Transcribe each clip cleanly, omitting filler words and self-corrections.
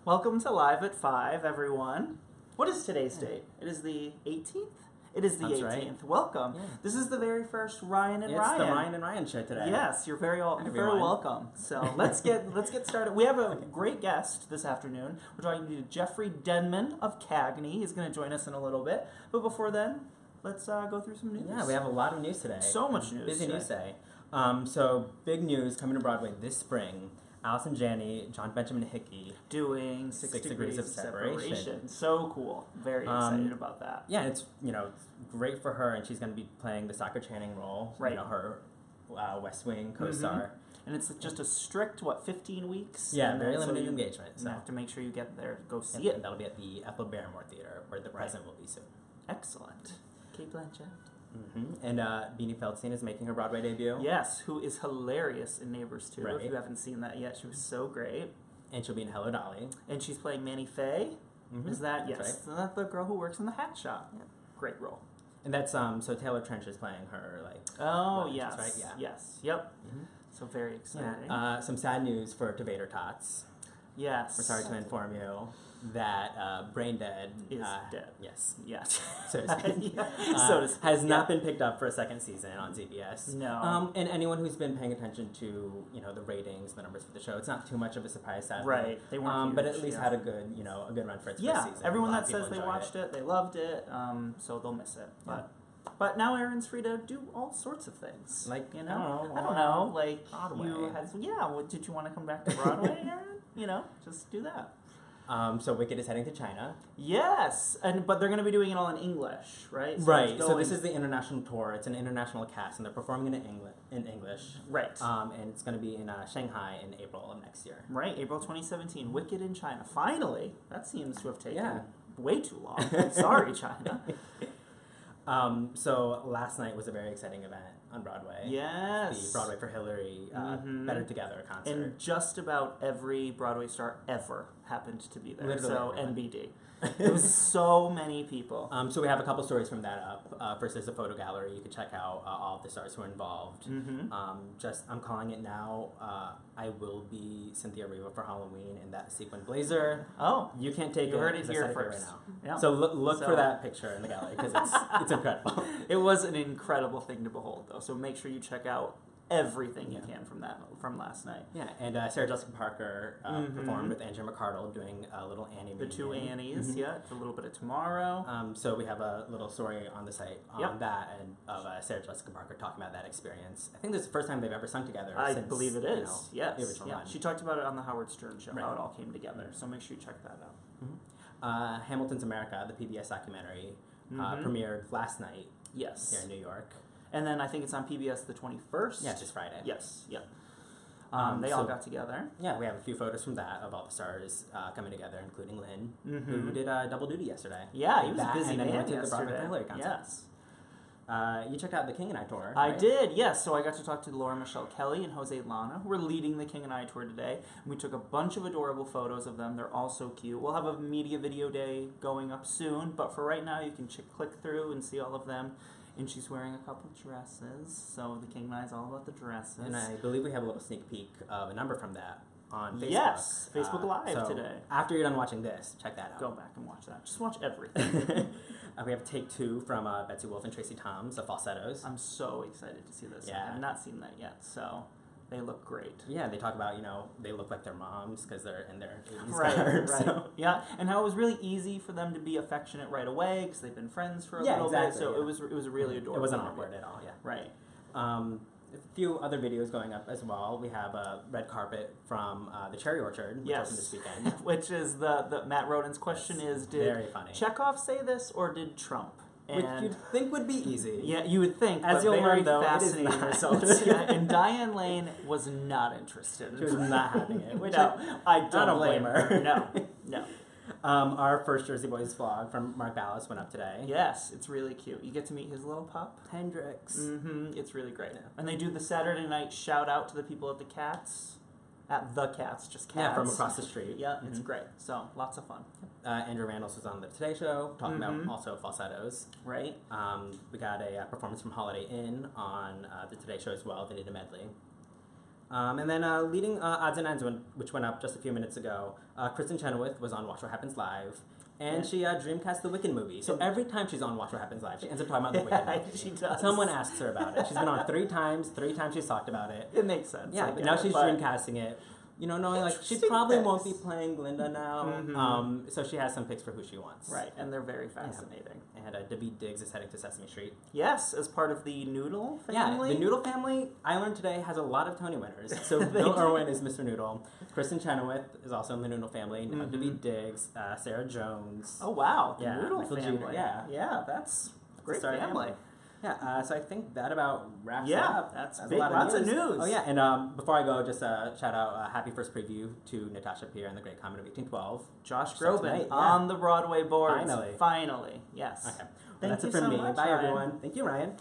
Welcome to Live at 5, everyone. What is today's date? It is the 18th? It is the That's 18th. right. Welcome. Yeah. This is the very first Ryan and It's Ryan. the Ryan and Ryan show today. Yes, you're very welcome. So let's get started. We have a great guest this afternoon. We're talking to Jeffrey Denman of CAGNEY. He's going to join us in a little bit. But before then, let's go through some news. Yeah, we have a lot of news today. So much news. Busy today. news day. So big news coming to Broadway this spring. Allison Janney, John Benjamin Hickey. Doing 6 degrees of separation. So cool. Very excited about that. Yeah, it's it's great for her, and she's going to be playing the Soccer Channing role. Right. Her West Wing co-star. And it's just a strict 15 weeks. Yeah, and very then limited you engagement. So have to make sure you get there to go see and it. that'll be at the Ethel Barrymore Theater, where the present will be soon. Excellent. Kate Blanchett. And Beanie Feldstein is making her Broadway debut. Yes, who is hilarious in Neighbors 2. Right. If you haven't seen that yet, she was so great. And she'll be in Hello Dolly. And she's playing Manny Faye. Is that? Yes. Right. Isn't that the girl who works in the hat shop? Yeah. Great role. And that's so Taylor Trench is playing her Oh, Rogers, yes. right? Yeah. Yes. Yep. So very exciting. Yeah. Some sad news for Debater Tots. Yes. We're sorry to inform you that Brain Dead is dead. Yes. Yes. So to speak. So to speak. Has not been picked up for a second season on CBS. No. And anyone who's been paying attention to the ratings, the numbers for the show, it's not too much of a surprise, sadly. Right. They weren't but huge, at least had a good run for its first season. Everyone A lot that of people says they enjoyed watched it, they loved it. So they'll miss it. But now Erin's free to do all sorts of things. Like, I don't Broadway. know. Like did you want to come back to Broadway, Erin? Just do that. So Wicked is heading to China. Yes, but they're going to be doing it all in English, right? Right. So this is the international tour. It's an international cast, and they're performing in English. Right. And it's going to be in Shanghai in April of next year. Right, April 2017. Wicked in China. Finally, that seems to have taken way too long. Sorry, China. So last night was a very exciting event on Broadway. Yes. The Broadway for Hillary Better Together concert. And just about every Broadway star ever happened to be there. Literally so everyone. NBD. There was so many people. So we have a couple stories from that up. First, there's a photo gallery. You can check out all of the stars who are involved. I'm calling it now. I will be Cynthia Erivo for Halloween in that sequin blazer. Oh, You can't take you it. heard it 'cause I here said first. right now. Yeah. So look for that picture in the gallery because it's incredible. It was an incredible thing to behold, though. So make sure you check out everything you can from last night. Yeah, and Sarah Jessica Parker performed with Andrew McCardle doing a little Annie. The two Annies, it's a little bit of Tomorrow. So we have a little story on the site on that and of Sarah Jessica Parker talking about that experience. I think this is the first time they've ever sung together. I since, believe it is. Yes. the original run. She talked about it on the Howard Stern show, how it all came together. So make sure you check that out. Hamilton's America, the PBS documentary, premiered last night. Yes. Here in New York. And then I think it's on PBS the 21st. Yeah, it's just Friday. Yes. Yep. They all got together. Yeah, we have a few photos from that of all the stars coming together, including Lynn, who did double duty yesterday. Yeah, he was that, busy and then man went to the Broadway yesterday. for Hillary concert. Yes. You checked out the King and I tour. I right? did, yes. So I got to talk to Laura Michelle Kelly and Jose Lana, who are leading the King and I tour today. And we took a bunch of adorable photos of them. They're all so cute. We'll have a media video day going up soon, but for right now, you can click through and see all of them. And she's wearing a couple dresses, so the King and I is all about the dresses. And I believe we have a little sneak peek of a number from that on Facebook. Yes, Facebook Live so today. After you're done watching this, check that out. Go back and watch that. Just watch everything. We have Take Two from Betsy Wolfe and Tracy Toms, the falsettos. I'm so excited to see this. Yeah. I have not seen that yet, so they look great. Yeah, they talk about, they look like their moms because they're in their 80s Right, garb, right. so. Yeah, and how it was really easy for them to be affectionate right away because they've been friends for a little bit, so it was really adorable. It wasn't awkward at all, yeah. Right. A few other videos going up as well. We have a red carpet from the Cherry Orchard, which opened this weekend. Which is the Matt Rodin's question is, did very funny. Chekhov say this or did Trump? Which you'd think would be easy. Yeah, you would think, As but you'll very learn, though, fascinating it is not. results. Yeah, and Diane Lane was not interested. She was not having it. Which no, I don't blame her. No. Our first Jersey Boys vlog from Mark Ballas went up today. Yes, it's really cute. You get to meet his little pup. Hendrix. It's really great. Yeah. And they do the Saturday night shout out to the people at the Cats. At the Cats, just Cats. Yeah, from across the street. Yeah, it's great. So, lots of fun. Andrew Randall was on the Today Show, talking about also falsettos. Right. We got a performance from Holiday Inn on the Today Show as well. They did a medley. And then leading odds and ends, which went up just a few minutes ago, Kristen Chenoweth was on Watch What Happens Live. And she dreamcast the Wicked movie. So every time she's on Watch What Happens Live, she ends up talking about the Wicked movie. She does. Someone asks her about it. She's been on 3 times. 3 times she's talked about it. It makes sense. Yeah, but now she's dreamcasting it. You know, knowing like she probably won't be playing Glinda now. So she has some picks for who she wants. Right, and they're very fascinating. Yeah. And Daveed Diggs is heading to Sesame Street. Yes, as part of the Noodle family. Yeah, the Noodle family, I learned today, has a lot of Tony winners. So Bill Irwin is Mr. Noodle. Kristen Chenoweth is also in the Noodle family. Now Daveed Diggs, Sarah Jones. Oh, wow. The Yeah, Noodle Michael family. Jr., yeah. Yeah, that's a great Star family. Yeah, so I think that about wraps it Yeah, up. that's a big, lot lots of of news. Oh yeah, and before I go, just shout out happy first preview to Natasha Pierre and the Great Comet of 1812. Josh So Groban tonight, on the Broadway boards. Finally. Yes. Okay, Thank that's you it from so me. much, Bye Ryan. everyone. Thank you, Ryan.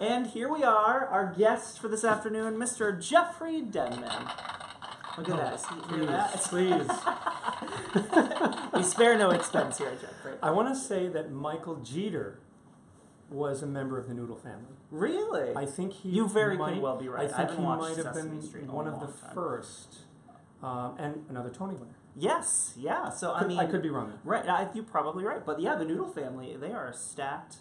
And here we are, our guest for this afternoon, Mr. Jeffrey Denman. Look at that. Hear that? Please. We spare no expense here, Jeffrey. I want to say that Michael Jeter was a member of the Noodle family. Really? I think he You very might, could well be right. I I think haven't he watched might have Sesame been Street in a one of the long time. first, and another Tony winner. Yes, yeah. So I mean, I could be wrong. Right, you're probably right. But yeah, the Noodle family, they are a stacked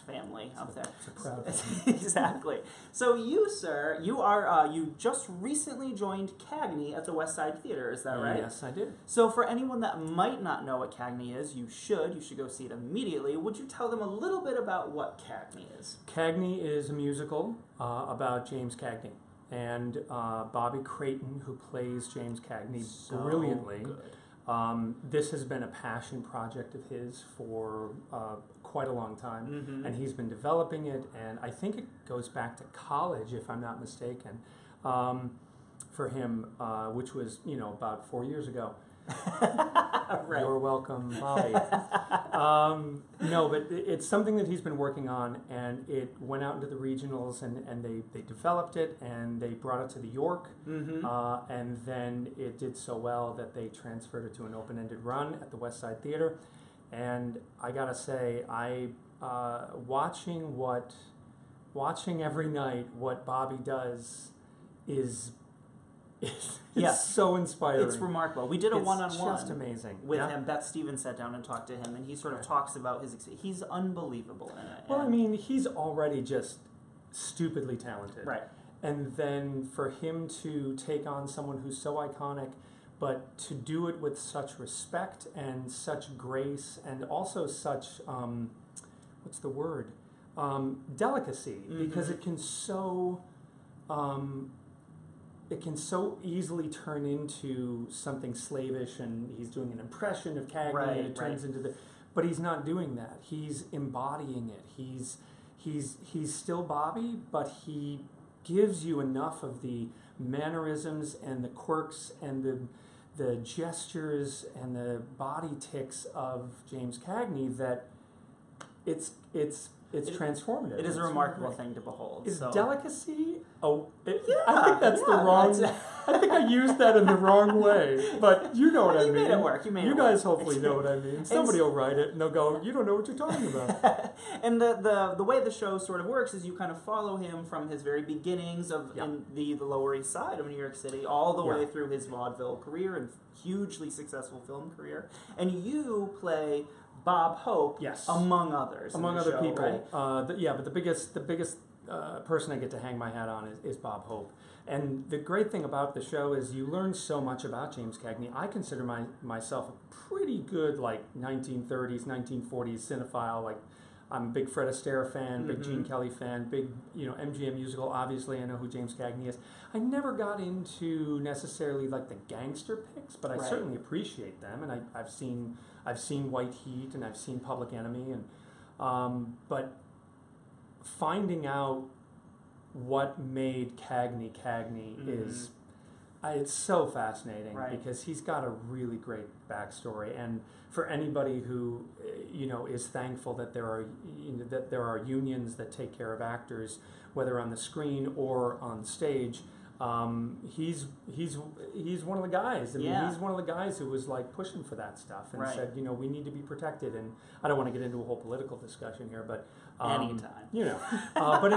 family up there. It's a proud Exactly. So you, sir, you are you just recently joined CAGNEY at the West Side Theater. Is that right? Yes, I did. So for anyone that might not know what CAGNEY is, you should go see it immediately. Would you tell them a little bit about what CAGNEY is? CAGNEY is a musical about James Cagney. And Bobby Creighton, who plays James Cagney brilliantly. Good. This has been a passion project of his for quite a long time, and he's been developing it, and I think it goes back to college, if I'm not mistaken, for him, which was, about 4 years ago. Right. You're welcome, Bobby. No, but it's something that he's been working on, and it went out into the regionals, and they developed it, and they brought it to the York, and then it did so well that they transferred it to an open-ended run at the West Side Theater. And I gotta say, watching every night what Bobby does is so inspiring. It's remarkable. We did a one-on-one. Just amazing. With him. Beth Stevens sat down and talked to him, and he sort of talks about his experience. He's unbelievable in it. Well, I mean, he's already just stupidly talented. Right. And then for him to take on someone who's so iconic, but to do it with such respect and such grace and also such, what's the word? Delicacy, because it can so easily turn into something slavish, and he's doing an impression of Cagney, and it turns into the. But he's not doing that. He's embodying it. He's still Bobby, but he gives you enough of the mannerisms and the quirks and the gestures and the body tics of James Cagney that it's transformative. It is a remarkable thing to behold. Is so. Delicacy? I think that's the wrong. I think I used that in the wrong way, but you know what I mean. You made it work. You guys hopefully know what I mean. Somebody will write it and they'll go, "You don't know what you're talking about." And the way the show sort of works is you kind of follow him from his very beginnings in the Lower East Side of New York City, all the way through his vaudeville career and hugely successful film career, and you play Bob Hope, among others. Among other show, people. right? But the biggest person I get to hang my hat on is Bob Hope. And the great thing about the show is you learn so much about James Cagney. I consider myself a pretty good 1930s, 1940s cinephile. Like, I'm a big Fred Astaire fan, big Gene Kelly fan, big MGM musical. Obviously, I know who James Cagney is. I never got into necessarily the gangster picks, but I certainly appreciate them. And I've seen White Heat, and I've seen Public Enemy, and but finding out what made Cagney is it's so fascinating, because he's got a really great backstory. And for anybody who is thankful that there are unions that take care of actors, whether on the screen or on stage, he's one of the guys. I mean, he's one of the guys who was pushing for that stuff and said, we need to be protected. And I don't want to get into a whole political discussion here, but Anytime. But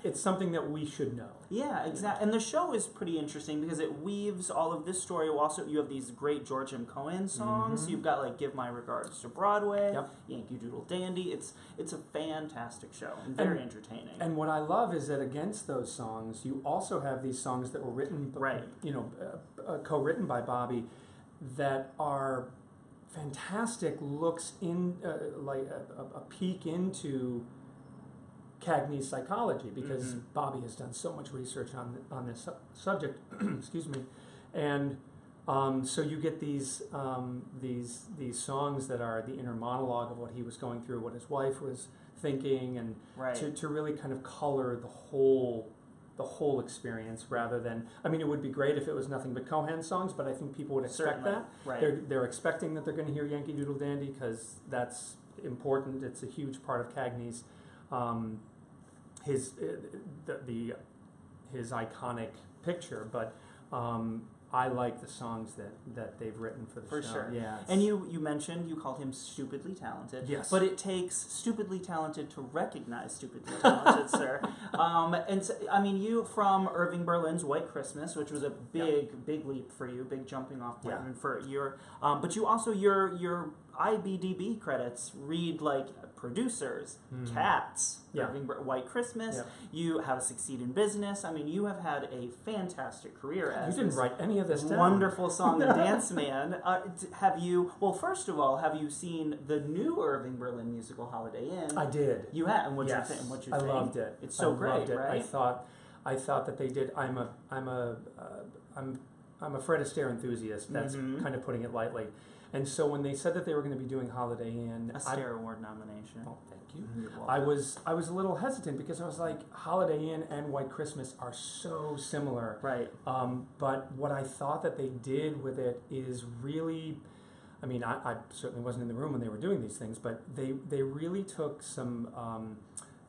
it's something that we should know. Yeah, exactly. And the show is pretty interesting because it weaves all of this story. Also, you have these great George M. Cohan songs. You've got like "Give My Regards to Broadway," "Yankee Doodle Dandy." It's a fantastic show and very entertaining. And what I love is that against those songs, you also have these songs that were written, co-written by Bobby, that are fantastic looks in, like a peek into Cagney's psychology, because Bobby has done so much research on this subject. Excuse me, and so you get these songs that are the inner monologue of what he was going through, what his wife was thinking, and to really kind of color the whole experience, rather than, I mean, it would be great if it was nothing but Cohan songs, but I think people would expect that. Right. They're expecting that they're going to hear Yankee Doodle Dandy because that's important. It's a huge part of Cagney's his iconic picture, but I like the songs that they've written for the show. For sure. Yeah. And you mentioned you called him stupidly talented. Yes. But it takes stupidly talented to recognize stupidly talented, sir. And so, I mean, you from Irving Berlin's White Christmas, which was a big leap for you, big jumping off point for your. But you also your IBDB credits read like producers, Cats, White Christmas. You How to Succeed in Business. I mean, you have had a fantastic career as you didn't write any of this down. Wonderful song and dance man. Have you? Well, first of all, have you seen the new Irving Berlin musical Holiday Inn? I did. You had, and what you think? I loved it. It's so great, right? I thought that they did. I'm a Fred Astaire enthusiast. That's kind of putting it lightly. And so when they said that they were going to be doing Holiday Inn, Astaire Award nomination. Oh, thank you. I was a little hesitant because I was like, Holiday Inn and White Christmas are so similar. Right. But what I thought that they did with it is really, I mean, I certainly wasn't in the room when they were doing these things, but they really took some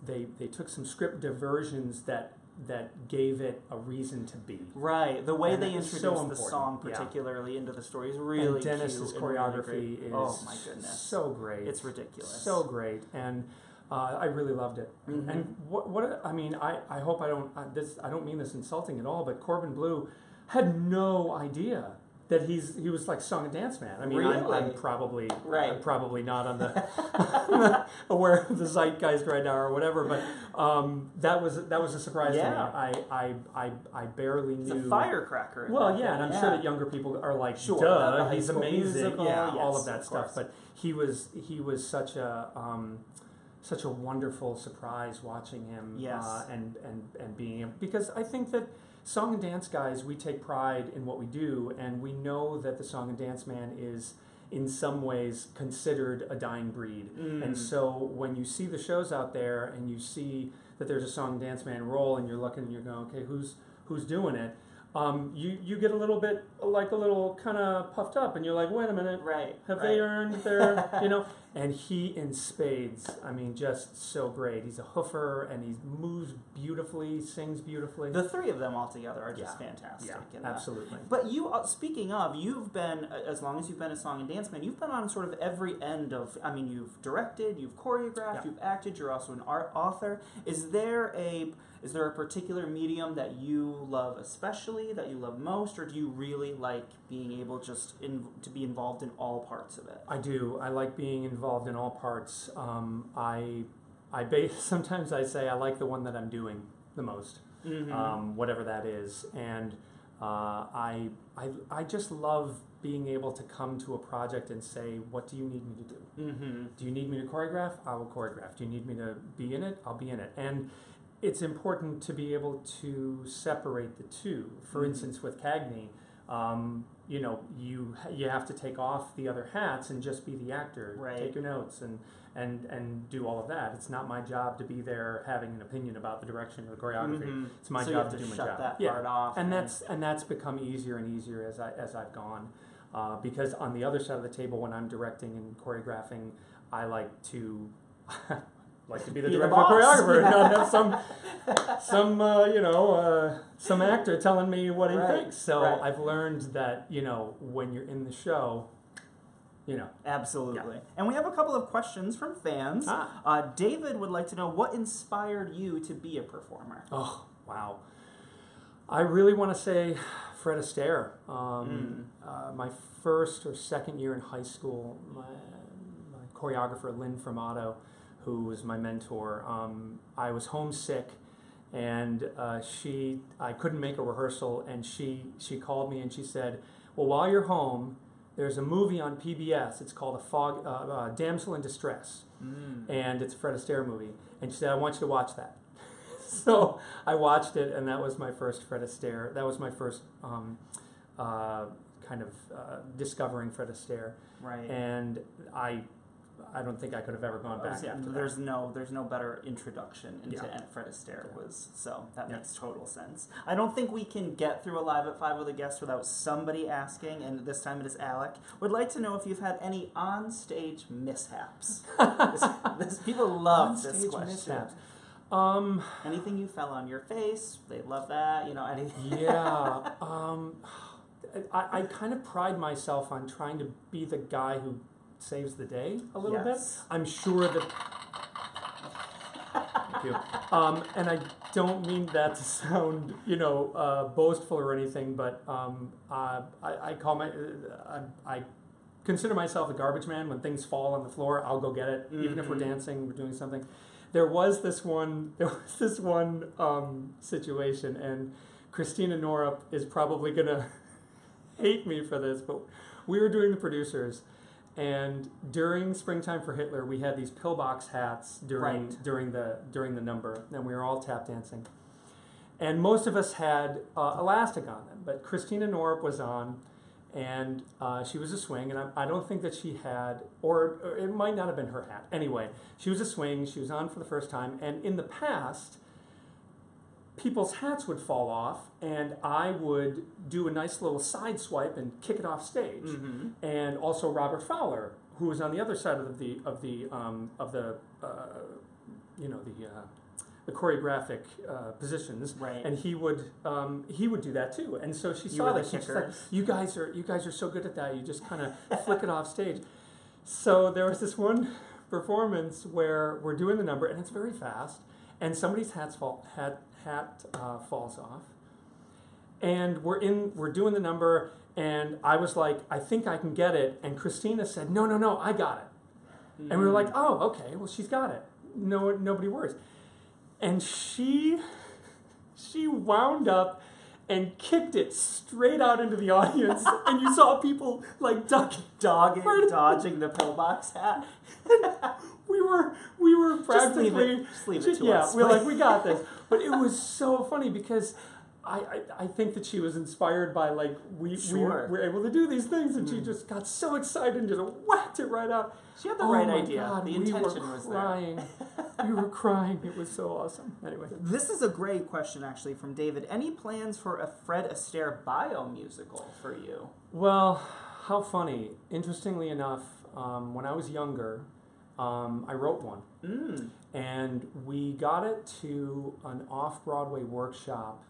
they took some script diversions that gave it a reason to be. Right. The way they introduced so the song particularly into the story is really and Dennis's cute choreography really is oh my goodness, so great. It's ridiculous. So great. And I really loved it. And what I mean, I hope I don't mean this insulting at all, but Corbin Bleu had no idea that he was like song and dance man. I mean, really? I'm probably not on the aware of the zeitgeist right now or whatever, but that was a surprise to me. I barely knew. It's a firecracker. Well, yeah, and I'm sure that younger people are like, duh, he's amazing, musical, all of that stuff. But he was such a wonderful surprise watching him, and being, because I think that song and dance guys, we take pride in what we do, and we know that the song and dance man is in some ways considered a dying breed. And so when you see the shows out there and you see that there's a song and dance man role, and you're looking and you're going, okay, who's doing it? You get a little bit, like a little kind of puffed up, and you're like, wait a minute, have they earned their, and he in spades, I mean, just so great. He's a hoofer, and he moves beautifully, sings beautifully. The three of them all together are just fantastic. Yeah, absolutely. But you, speaking of, you've been, as long as you've been a song and dance man, you've been on sort of every end of, I mean, you've directed, you've choreographed, you've acted, you're also an author. Is there a particular medium that you love especially, that you love most, or do you really like being able just to be involved in all parts of it? I do. I like being involved in all parts. Sometimes I say I like the one that I'm doing the most, whatever that is, and I just love being able to come to a project and say, what do you need me to do? Do you need me to choreograph? I will choreograph. Do you need me to be in it? I'll be in it. And it's important to be able to separate the two. For instance, with CAGNEY, you have to take off the other hats and just be the actor. Take your notes and do all of that. It's not my job to be there having an opinion about the direction or the choreography. It's my job to do my job. Shut that part off. And that's become easier and easier as I've gone. Because on the other side of the table, when I'm directing and choreographing, I like to be the director or choreographer, not have some actor telling me what he thinks. So I've learned that when you're in the show, Absolutely. Yeah. And we have a couple of questions from fans. David would like to know what inspired you to be a performer. Oh, wow. I really want to say Fred Astaire. My first or second year in high school, my choreographer, Lynn Fermato, who was my mentor, I was homesick, and I couldn't make a rehearsal, and she called me and she said, well, while you're home, there's a movie on PBS. It's called Damsel in Distress, and it's a Fred Astaire movie. And she said, I want you to watch that. So I watched it, and that was my first Fred Astaire. That was my first discovering Fred Astaire. Right. And I don't think I could have ever gone back after that. There's no better introduction into Fred Astaire so that makes total sense. I don't think we can get through a Live at 5 with a guest without somebody asking, and this time it is Alec. Would like to know if you've had any on-stage mishaps. People love this question. Mishaps. Anything you fell on your face, they love that, anything. Yeah. I kind of pride myself on trying to be the guy who saves the day a little bit. I'm sure that... Thank you. And I don't mean that to sound, boastful or anything, but I consider myself a garbage man. When things fall on the floor, I'll go get it. Even if we're dancing, we're doing something. There was this one situation, and Christina Norup is probably gonna hate me for this, but we were doing the producers, and during Springtime for Hitler, we had these pillbox hats during the number, and we were all tap dancing, and most of us had elastic on them, but Christina Norup was on, and she was a swing, and I don't think that she had, or it might not have been her hat. Anyway, she was a swing, she was on for the first time, and in the past, people's hats would fall off, and I would do a nice little side swipe and kick it off stage. And also Robert Fowler, who was on the other side of the choreographic positions, and he would do that too. And so she saw that. She's like, you guys are so good at that. You just kind of flick it off stage. So there was this one performance where we're doing the number, and it's very fast, and somebody's hat falls off, and we're doing the number, and I was like, I think I can get it, and Christina said, no, I got it. And we were like, oh, okay, well, she's got it. No, nobody worries. And she wound up and kicked it straight out into the audience, and you saw people like dodging the pillbox hat. we were practically just leave it to us. We're like, we got this. But it was so funny because I think that she was inspired by we were able to do these things, and she just got so excited and just whacked it right out. She had the right idea. God, the intention was crying. We were crying. It was so awesome. Anyway, this is a great question actually from David. Any plans for a Fred Astaire bio musical for you? Well, how funny. Interestingly enough, when I was younger, I wrote one. And we got it to an off-Broadway workshop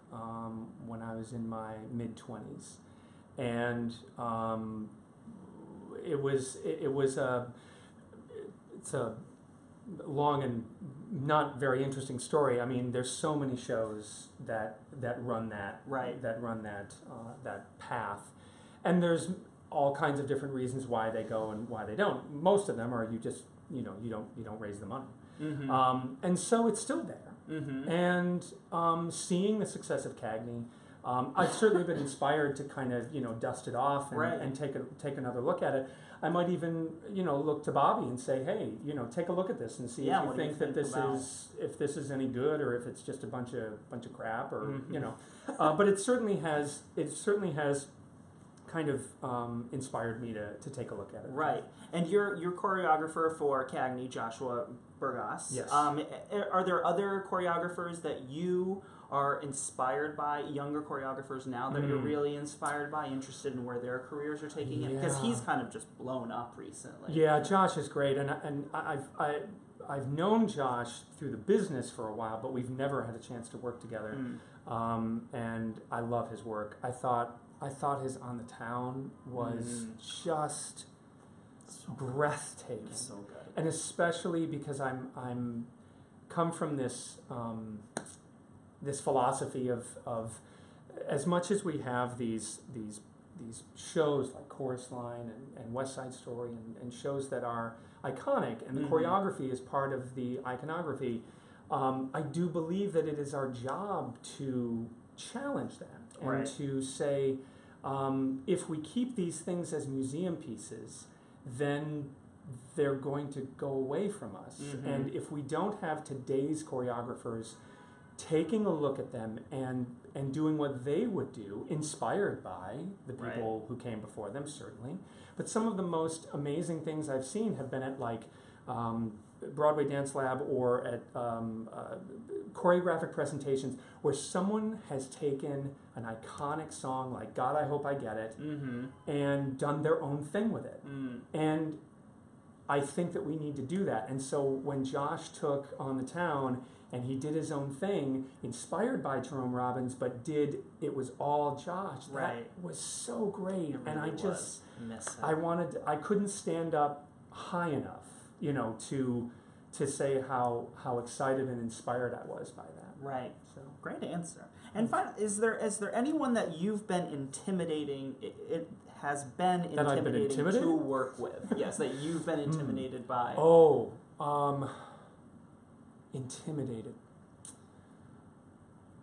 when I was in my mid-20s. And it's a long and not very interesting story. I mean, there's so many shows that run that path, and there's all kinds of different reasons why they go and why they don't. Most of them are you don't raise the money, and so it's still there. And seeing the success of CAGNEY, I've certainly been inspired to kind of dust it off and take another look at it. I might even look to Bobby and say, hey, take a look at this and see if you think that this is any good, or if it's just a bunch of crap, or but it certainly has kind of inspired me to take a look at it. Right. And your choreographer for CAGNEY, Joshua Burgos. Yes. Are there other choreographers that you are inspired by, younger choreographers now that you're really inspired by, interested in where their careers are taking it? Because he's kind of just blown up recently. Yeah, Josh is great, and I've known Josh through the business for a while, but we've never had a chance to work together. And I love his work. I thought his On the Town was just breathtaking. So good. And especially because I'm come from this this philosophy of as much as we have these shows like Chorus Line and West Side Story and shows that are iconic, and the choreography is part of the iconography, I do believe that it is our job to challenge that and to say, if we keep these things as museum pieces, then they're going to go away from us. And if we don't have today's choreographers taking a look at them and doing what they would do, inspired by the people who came before them, certainly. But some of the most amazing things I've seen have been at Broadway Dance Lab or at choreographic presentations where someone has taken an iconic song like God, I Hope I Get It and done their own thing with it. And I think that we need to do that. And so when Josh took On the Town and he did his own thing, inspired by Jerome Robbins, but it was all Josh. That was so great. It really and I was. just, I couldn't stand up high enough, to say how excited and inspired I was by that. Right. So great answer. And is there anyone that you've been intimidating? It has been intimidating to work with. Yes, that you've been intimidated by. Intimidated.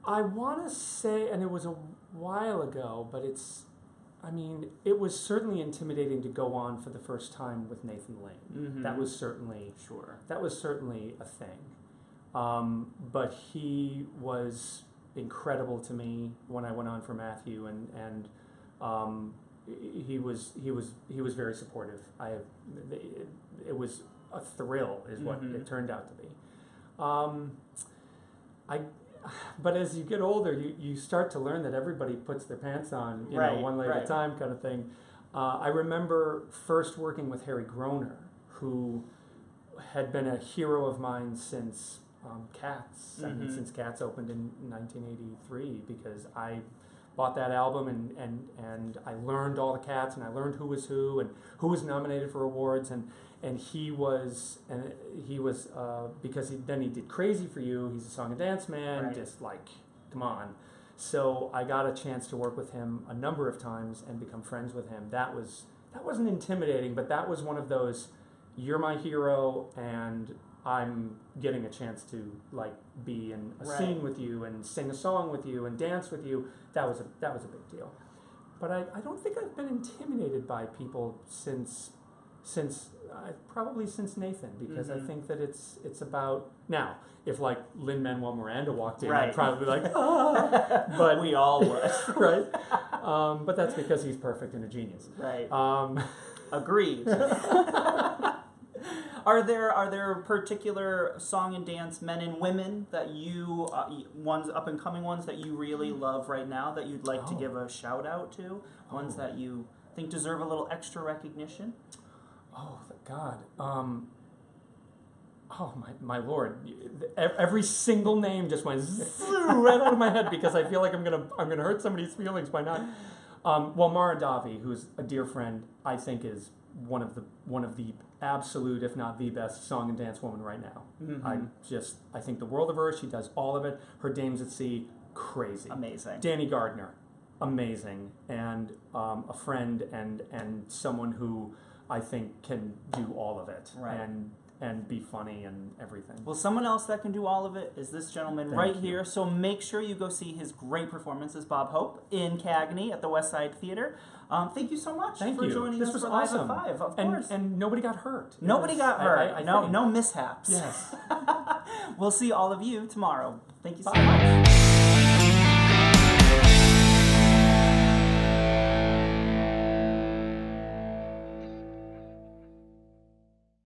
I want to say, and it was a while ago, but it was certainly intimidating to go on for the first time with Nathan Lane. That was certainly a thing. But he was incredible to me when I went on for Matthew, and he was very supportive. It was a thrill, is what it turned out to be. But as you get older, you start to learn that everybody puts their pants on, one leg at a time, kind of thing. I remember first working with Harry Groner, who had been a hero of mine since Cats. I mean, since Cats opened in 1983, because I bought that album and I learned all the Cats, and I learned who was nominated for awards, and he was because then he did Crazy for You. He's a song and dance man, just like, come on. So I got a chance to work with him a number of times and become friends with him. That wasn't intimidating, but that was one of those, you're my hero and I'm getting a chance to be in a scene with you and sing a song with you and dance with you. That was a big deal. But I don't think I've been intimidated by people since probably since Nathan, because I think that it's about, now if Lin-Manuel Miranda walked in, I'd probably be like, but we all would. Right? But that's because he's perfect and a genius. Right. Agreed. Are there particular song and dance men and women that you ones up and coming ones that you really love right now that you'd like to give a shout out to? Ones that you think deserve a little extra recognition? Oh God! My Lord! Every single name just went right out of my head, because I feel like I'm gonna hurt somebody's feelings by not. Mara Davi, who's a dear friend, I think is one of the absolute, if not the best, song and dance woman right now. I think the world of her. She does all of it. Her Dames at Sea, crazy, amazing. Danny Gardner, amazing, and a friend and someone who I think can do all of it and be funny and everything. Well, someone else that can do all of it is this gentleman here. So make sure you go see his great performance as Bob Hope in CAGNEY at the West Side Theater. Thank you so much for joining us for Live at 5. Of course. And nobody got hurt. Nobody got hurt. I no mishaps. Yes. We'll see all of you tomorrow. Thank you so much.